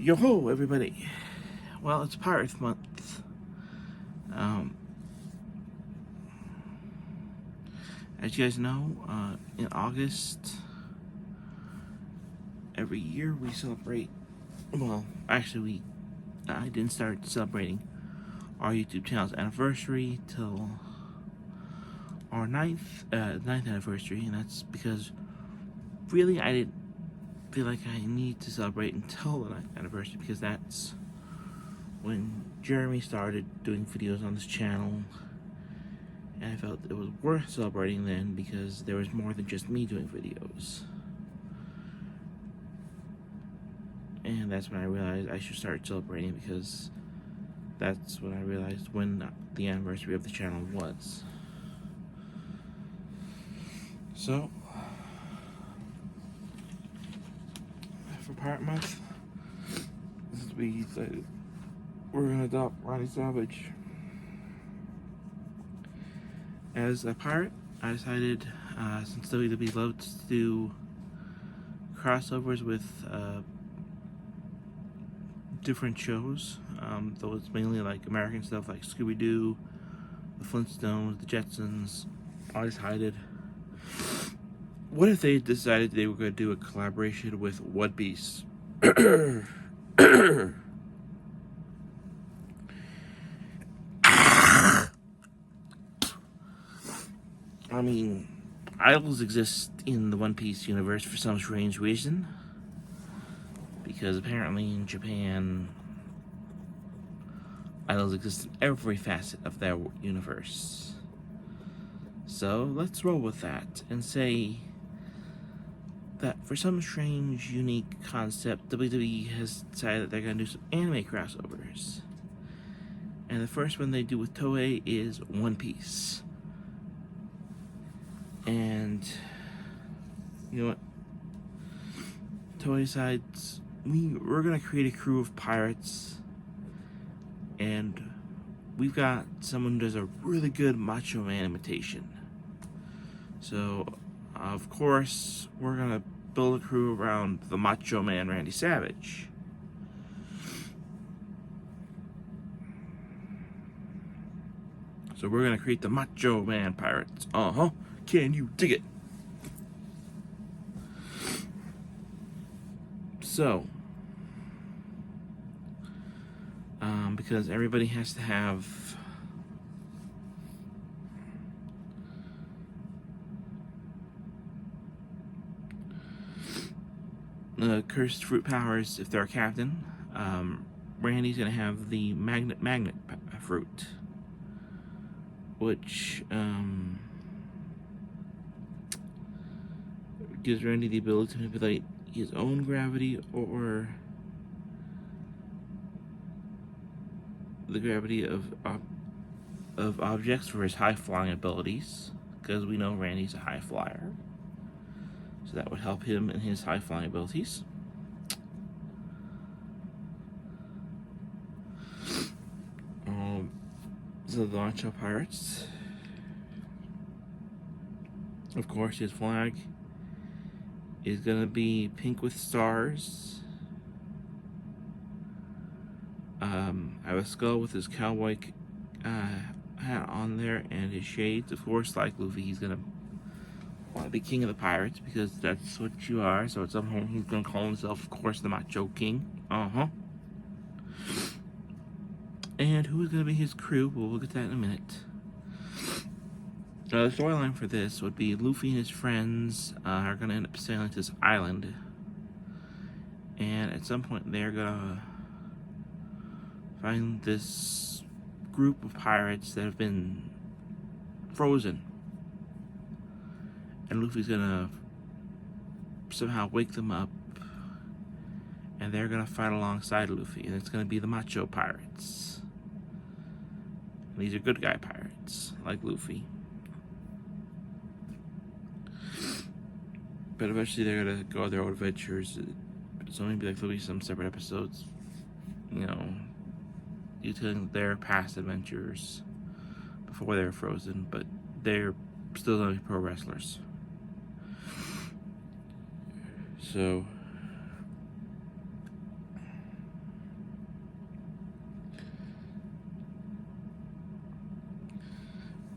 Yo-ho, everybody. Well, it's Pirates Month. Um, as you guys know, in August, every year we celebrate, well, actually I didn't start celebrating our YouTube channel's anniversary till our ninth anniversary, and that's because really I didn't feel like I need to celebrate until the 9th anniversary, because that's when Jeremy started doing videos on this channel, and I felt it was worth celebrating then because there was more than just me doing videos. And that's when I realized I should start celebrating, because that's when I realized when the anniversary of the channel was. So, for Pirate Month, we decided we're gonna adopt Ronnie Savage as a pirate. I decided, since WWE loves to do crossovers with different shows, though it's mainly like American stuff like Scooby-Doo, the Flintstones, the Jetsons, I decided, what if they decided they were going to do a collaboration with One Piece? I mean, idols exist in the One Piece universe for some strange reason, because apparently in Japan, idols exist in every facet of their universe. So let's roll with that and say that for some strange, unique concept, WWE has decided that they're going to do some anime crossovers. And the first one they do with Toei is One Piece. And you know what? Toei decides we're going to create a crew of pirates, and we've got someone who does a really good Macho Man imitation. So, of course, we're going to build a crew around the Macho Man, Randy Savage. So we're going to create the Macho Man Pirates. Can you dig it? So, because everybody has to have cursed fruit powers if they're a captain. Randy's gonna have the magnet fruit, which gives Randy the ability to manipulate his own gravity or the gravity of objects for his high flying abilities, because we know Randy's a high flyer. So that would help him in his high flying abilities. So the Macho Pirates, of course, his flag is gonna be pink with stars. I have a skull with his cowboy hat on there, and his shades. Of course, like Luffy, he's gonna want to be king of the pirates, because that's what you are. So at some point, he's gonna call himself, of course, the Macho King. And who is gonna be his crew? Well, we'll get to that in a minute. The storyline for this would be Luffy and his friends are gonna end up sailing to this island, and at some point they're gonna find this group of pirates that have been frozen, and Luffy's gonna somehow wake them up, and they're gonna fight alongside Luffy, and it's gonna be the Macho Pirates. And these are good guy pirates, like Luffy. But eventually they're gonna go on their own adventures. So maybe like there'll be some separate episodes, you know, detailing their past adventures before they were frozen, but they're still gonna be pro wrestlers. So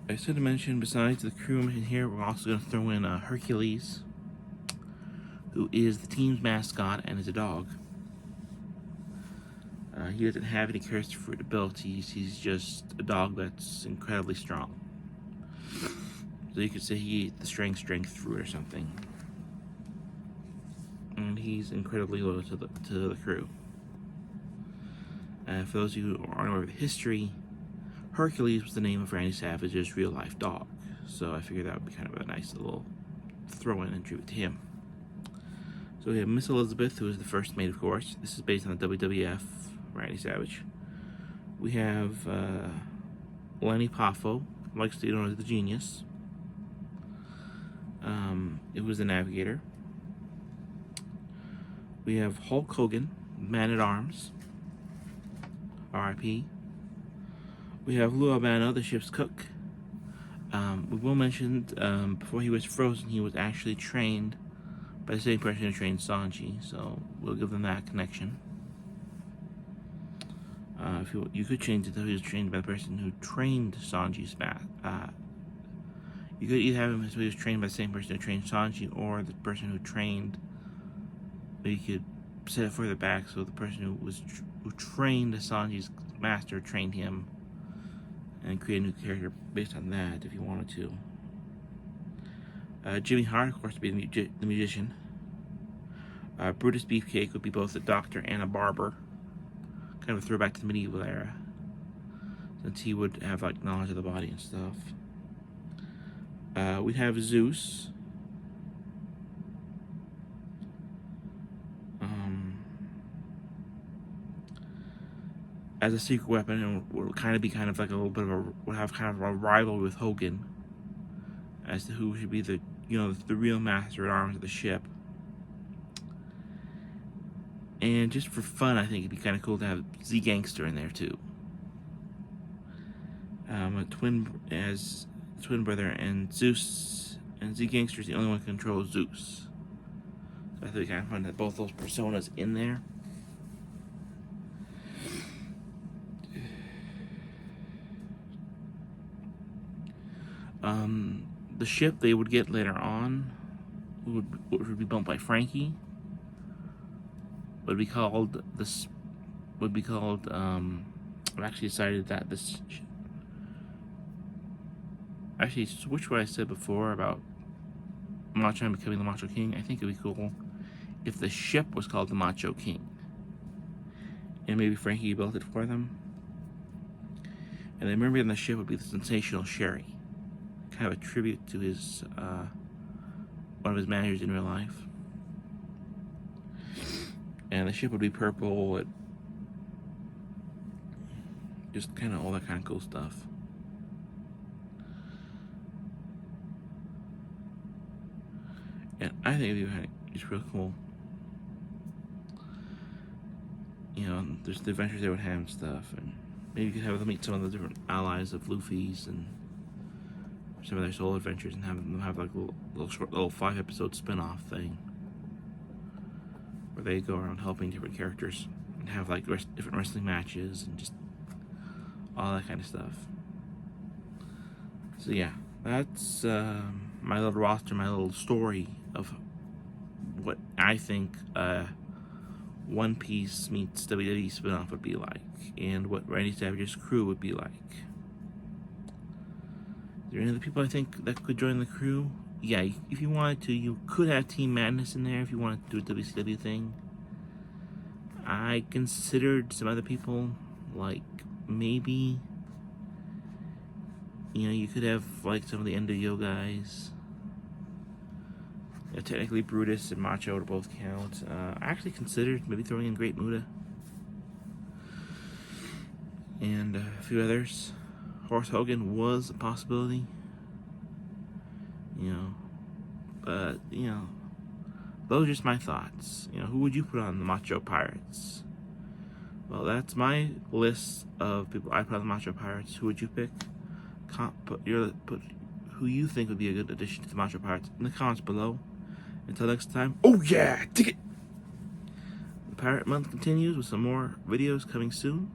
I should have mentioned, besides the crew in here, we're also going to throw in Hercules, who is the team's mascot and is a dog. He doesn't have any cursed fruit abilities. He's just a dog that's incredibly strong. So you could say he ate the strength fruit or something. And he's incredibly loyal to the crew. For those of you who aren't aware of the history, Hercules was the name of Randy Savage's real-life dog. So I figured that would be kind of a nice little throw-in and tribute to him. So we have Miss Elizabeth, who is the first maid, of course. This is based on the WWF Randy Savage. We have Lenny Poffo, likes to be known as the Genius. It was the Navigator. We have Hulk Hogan, Man-at-Arms, R.I.P. We have Lou Albano, the ship's cook. We will mention, before he was frozen, he was actually trained by the same person who trained Sanji, so we'll give them that connection. If you could change it, though, he was trained by the person who trained Sanji's back. You could either have him as he was trained by the same person who trained Sanji, or the person who trained. But you could set it further back, so the person who trained Sanji's master trained him, and create a new character based on that, if you wanted to. Jimmy Hart, of course, would be the musician. Brutus Beefcake would be both a doctor and a barber. Kind of a throwback to the medieval era, since he would have like knowledge of the body and stuff. We'd have Zeus. As a secret weapon, and would kind of be kind of like a little bit of a, would have kind of a rival with Hogan as to who should be the real master at arms of the ship. And just for fun, I think it'd be kind of cool to have Z Gangster in there too. A twin brother, and Zeus and Z Gangster is the only one who controls Zeus. So I think it's kind of fun to have both those personas in there. The ship they would get later on would be built by Frankie. I've actually decided that this. Actually, switch what I said before about Macho and becoming the Macho King. I think it'd be cool if the ship was called the Macho King, and maybe Frankie built it for them. And then remember, on the ship would be the Sensational Sherry, kind of a tribute to his one of his managers in real life. And the ship would be purple, just kind of all that kind of cool stuff. And I think it'd be just real cool. There's the adventures they would have and stuff, and maybe you could have them meet some of the different allies of Luffy's and some of their solo adventures, and have them have like a little 5-episode spin-off thing where they go around helping different characters and have like different wrestling matches and just all that kind of stuff. So yeah, that's my little roster, my little story of what I think One Piece meets WWE spin-off would be like, and what Randy Savage's crew would be like. Is there any other people I think that could join the crew? Yeah, if you wanted to, you could have Team Madness in there if you wanted to do a WCW thing. I considered some other people, like maybe, you could have like some of the NWO guys. Technically Brutus and Macho would both count. I actually considered maybe throwing in Great Muta and a few others. Horace Hogan was a possibility, but those are just my thoughts. Who would you put on the Macho Pirates? Well, that's my list of people I put on the Macho Pirates. Who would you pick? Put who you think would be a good addition to the Macho Pirates in the comments below. Until next time, oh yeah, dig it! The Pirate Month continues with some more videos coming soon.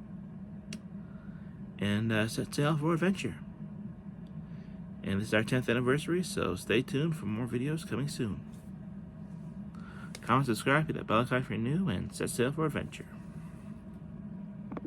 And set sail for adventure. And this is our 10th anniversary, so stay tuned for more videos coming soon. Comment, subscribe, hit that bell icon if you're new, and set sail for adventure.